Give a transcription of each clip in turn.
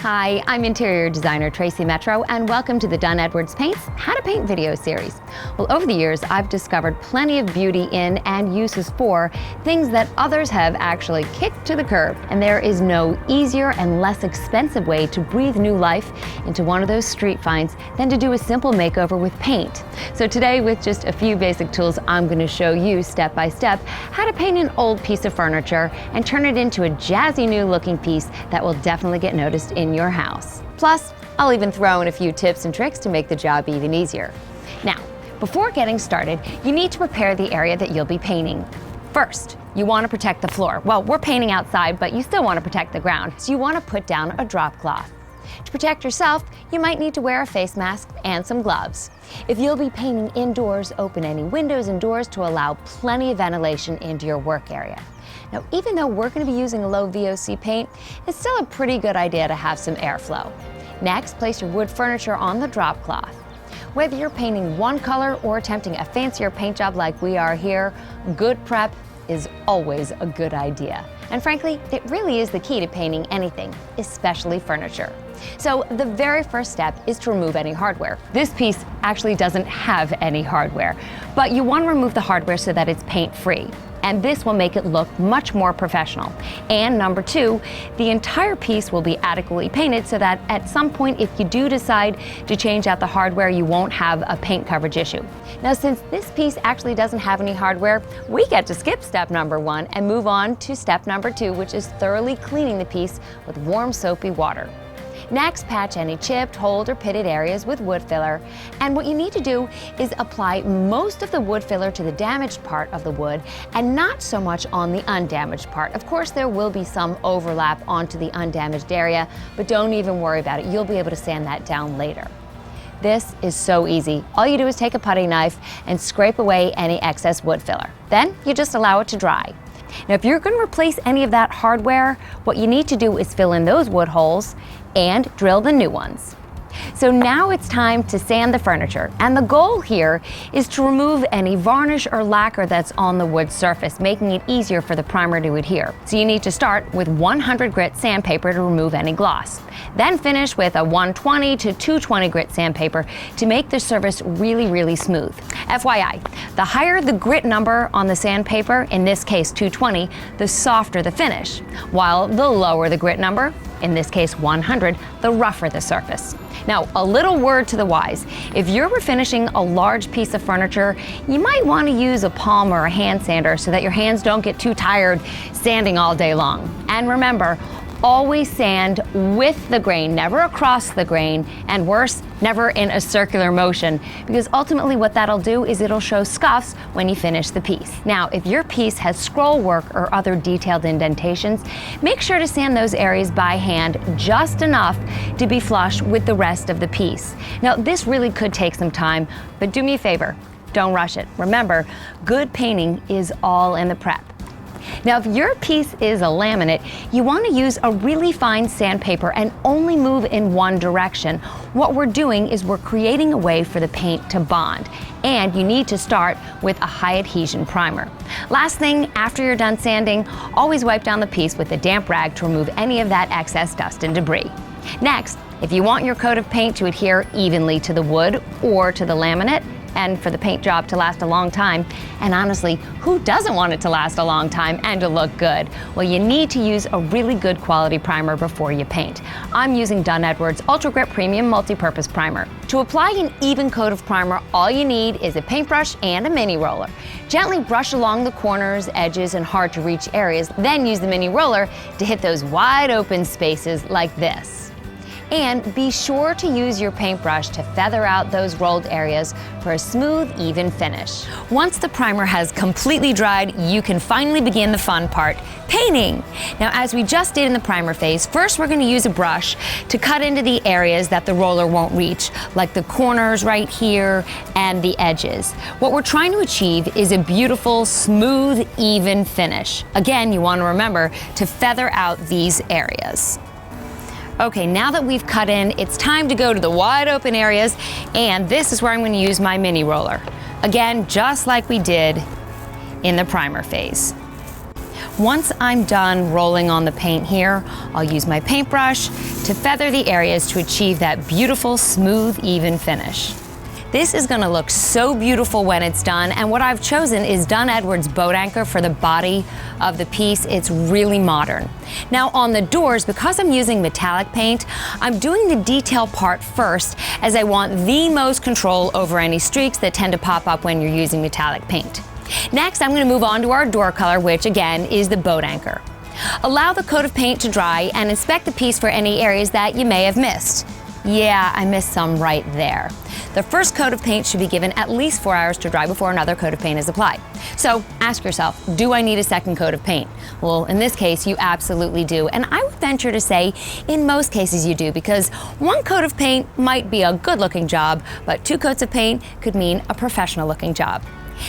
Hi, I'm interior designer Tracy Metro, and welcome to the Dunn Edwards Paints How to Paint video series. Well, over the years, I've discovered plenty of beauty in and uses for things that others have actually kicked to the curb. And there is no easier and less expensive way to breathe new life into one of those street finds than to do a simple makeover with paint. So today, with just a few basic tools, I'm going to show you step by step how to paint an old piece of furniture and turn it into a jazzy new looking piece that will definitely get noticed in your house. Plus, I'll even throw in a few tips and tricks to make the job even easier. Now, before getting started, you need to prepare the area that you'll be painting. First, you want to protect the floor. Well, we're painting outside, but you still want to protect the ground, so you want to put down a drop cloth. To protect yourself, you might need to wear a face mask and some gloves. If you'll be painting indoors, open any windows and doors to allow plenty of ventilation into your work area. Now, even though we're going to be using a low VOC paint, it's still a pretty good idea to have some airflow. Next, place your wood furniture on the drop cloth. Whether you're painting one color or attempting a fancier paint job like we are here, good prep is always a good idea. And frankly, it really is the key to painting anything, especially furniture. So the very first step is to remove any hardware. This piece actually doesn't have any hardware, but you want to remove the hardware so that it's paint-free. And this will make it look much more professional. And number two, the entire piece will be adequately painted so that at some point, if you do decide to change out the hardware, you won't have a paint coverage issue. Now, since this piece actually doesn't have any hardware, we get to skip step number one and move on to step number two, which is thoroughly cleaning the piece with warm soapy water. Next, patch any chipped, holed, or pitted areas with wood filler. And what you need to do is apply most of the wood filler to the damaged part of the wood and not so much on the undamaged part. Of course, there will be some overlap onto the undamaged area, but don't even worry about it. You'll be able to sand that down later. This is so easy. All you do is take a putty knife and scrape away any excess wood filler. Then you just allow it to dry. Now, if you're going to replace any of that hardware, what you need to do is fill in those wood holes and drill the new ones. So now it's time to sand the furniture, and the goal here is to remove any varnish or lacquer that's on the wood surface, making it easier for the primer to adhere. So you need to start with 100 grit sandpaper to remove any gloss. Then finish with a 120 to 220 grit sandpaper to make the surface really smooth. FYI, the higher the grit number on the sandpaper, in this case 220, the softer the finish, while the lower the grit number, in this case 100, the rougher the surface. Now, a little word to the wise. If you're refinishing a large piece of furniture, you might want to use a palm or a hand sander so that your hands don't get too tired sanding all day long. And remember, always sand with the grain, never across the grain, and worse, never in a circular motion, because ultimately what that'll do is it'll show scuffs when you finish the piece. Now, if your piece has scroll work or other detailed indentations, make sure to sand those areas by hand just enough to be flush with the rest of the piece. Now, this really could take some time, but do me a favor, don't rush it. Remember, good painting is all in the prep. Now, if your piece is a laminate, you want to use a really fine sandpaper and only move in one direction. What we're doing is we're creating a way for the paint to bond, and you need to start with a high adhesion primer. Last thing, after you're done sanding, always wipe down the piece with a damp rag to remove any of that excess dust and debris. Next, if you want your coat of paint to adhere evenly to the wood or to the laminate, and for the paint job to last a long time, and honestly, who doesn't want it to last a long time and to look good? Well, you need to use a really good quality primer before you paint. I'm using Dunn Edwards Ultra Grip Premium Multi-Purpose Primer. To apply an even coat of primer, all you need is a paintbrush and a mini roller. Gently brush along the corners, edges, and hard to reach areas, then use the mini roller to hit those wide open spaces like this. And be sure to use your paintbrush to feather out those rolled areas for a smooth, even finish. Once the primer has completely dried, you can finally begin the fun part, painting. Now, as we just did in the primer phase, first we're going to use a brush to cut into the areas that the roller won't reach, like the corners right here and the edges. What we're trying to achieve is a beautiful, smooth, even finish. Again, you want to remember to feather out these areas. Okay, now that we've cut in, it's time to go to the wide open areas, and this is where I'm going to use my mini roller. Again, just like we did in the primer phase. Once I'm done rolling on the paint here, I'll use my paintbrush to feather the areas to achieve that beautiful, smooth, even finish. This is gonna look so beautiful when it's done, and what I've chosen is Dunn Edwards boat anchor for the body of the piece. It's really modern. Now on the doors, because I'm using metallic paint, I'm doing the detail part first, as I want the most control over any streaks that tend to pop up when you're using metallic paint. Next, I'm gonna move on to our door color, which again is the boat anchor. Allow the coat of paint to dry and inspect the piece for any areas that you may have missed. Yeah, I missed some right there. The first coat of paint should be given at least 4 hours to dry before another coat of paint is applied. So ask yourself, do I need a second coat of paint? Well, in this case, you absolutely do. And I would venture to say, in most cases you do, because one coat of paint might be a good looking job, but 2 coats of paint could mean a professional looking job.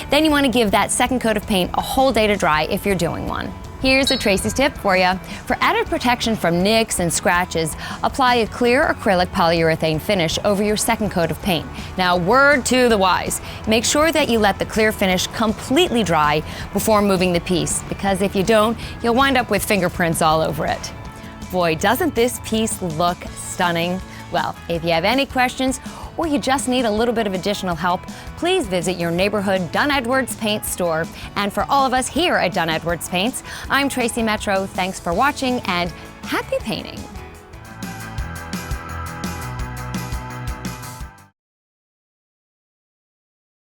Then you want to give that second coat of paint a whole day to dry if you're doing one. Here's a Tracy's tip for you. For added protection from nicks and scratches, apply a clear acrylic polyurethane finish over your second coat of paint. Now, word to the wise, make sure that you let the clear finish completely dry before moving the piece, because if you don't, you'll wind up with fingerprints all over it. Boy, doesn't this piece look stunning? Well, if you have any questions or you just need a little bit of additional help, please visit your neighborhood Dunn Edwards Paint store. And for all of us here at Dunn Edwards Paints, I'm Tracy Metro. Thanks for watching and happy painting.